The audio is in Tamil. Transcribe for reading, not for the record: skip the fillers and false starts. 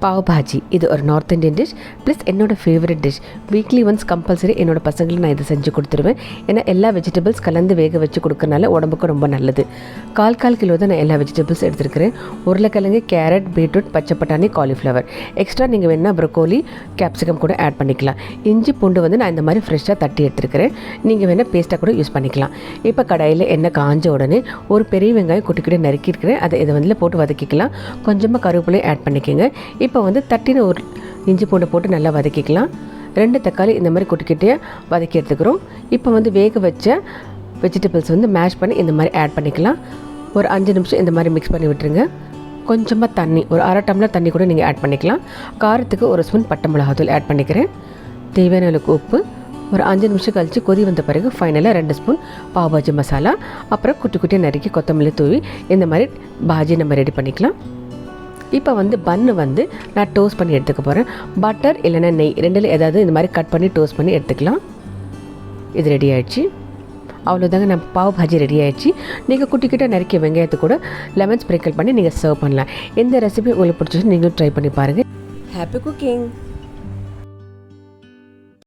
பாவ் பாஜி இது ஒரு நார்த் இந்தியன் டிஷ் ப்ளஸ் என்னோடய favourite dish. Weekly once compulsory என்னோடய பசங்களுக்கு நான் இதை செஞ்சு கொடுத்துருவேன். ஏன்னா எல்லா வெஜிடபிள்ஸ் கலந்து வேக வச்சு கொடுக்கறனால உடம்புக்கு ரொம்ப நல்லது. 1/4 கிலோ தான் நான் எல்லா வெஜிடபிள்ஸ் எடுத்துருக்கிறேன். உருளைக்கிழங்கு, கேரட், பீட்ரூட், பச்சை பட்டாணி, காலிஃப்ளவர். எக்ஸ்ட்ரா நீங்கள் வேணால் ப்ரோக்கோலி, கேப்சிகம் கூட ஆட் பண்ணிக்கலாம். இஞ்சி பூண்டு வந்து நான் இந்த மாதிரி ஃப்ரெஷ்ஷாக தட்டி எடுத்துருக்கிறேன். நீங்கள் வேணால் பேஸ்ட்டாக கூட யூஸ் பண்ணிக்கலாம். இப்போ கடாயில் எண்ணெய் காஞ்ச உடனே ஒரு பெரிய வெங்காயம் குட்டி நறுக்கியிருக்கிறேன். அதை இதை வந்து போட்டு வதக்கிக்கலாம். கொஞ்சமாக கருவேப்பிலையும் ஆட் பண்ணிக்கோங்க. இப்போ வந்து தட்டின ஒரு இஞ்சி பூண்டை போட்டு நல்லா வதக்கிக்கலாம். 2 தக்காளி இந்த மாதிரி குட்டிக்கிட்டே வதக்கி எடுத்துக்கிறோம். இப்போ வந்து வேக வச்ச வெஜிடபிள்ஸ் வந்து மேஷ் பண்ணி இந்த மாதிரி ஆட் பண்ணிக்கலாம். ஒரு 5 நிமிஷம் இந்த மாதிரி மிக்ஸ் பண்ணி விட்டுருங்க. கொஞ்சமாக தண்ணி, ஒரு 1/2 டம்ளர் தண்ணி கூட நீங்கள் ஆட் பண்ணிக்கலாம். காரத்துக்கு 1 ஸ்பூன் பட்டை மிளகாத்தூள் ஆட் பண்ணிக்கிறேன். தேவையான அளவுக்கு உப்பு. ஒரு 5 நிமிஷம் கழித்து கொதி வந்த பிறகு ஃபைனலாக 2 ஸ்பூன் பாவ் பாஜி மசாலா, அப்புறம் குட்டியாக நறுக்கி கொத்தமல்லி தூவி இந்த மாதிரி பாஜி நம்ம ரெடி பண்ணிக்கலாம். இப்போ வந்து பன்னு வந்து நான் டோஸ்ட் பண்ணி எடுத்துக்க போகிறேன். பட்டர் இல்லைன்னா நெய் ரெண்டில் ஏதாவது இந்த மாதிரி கட் பண்ணி டோஸ்ட் பண்ணி எடுத்துக்கலாம். இது ரெடி ஆகிடுச்சு. அவ்வளோதாங்க, நம்ம பாவ் பாஜி ரெடி ஆகிடுச்சு. நீங்கள் குட்டிக்கிட்ட நறுக்கிய வெங்காயத்தை கூட லெமன் ஸ்ப்ரிங்கிள் பண்ணி நீங்கள் சர்வ் பண்ணலாம். எந்த ரெசிபி உங்களுக்கு பிடிச்சிச்சு நீங்களும் ட்ரை பண்ணி பாருங்கள். Happy cooking.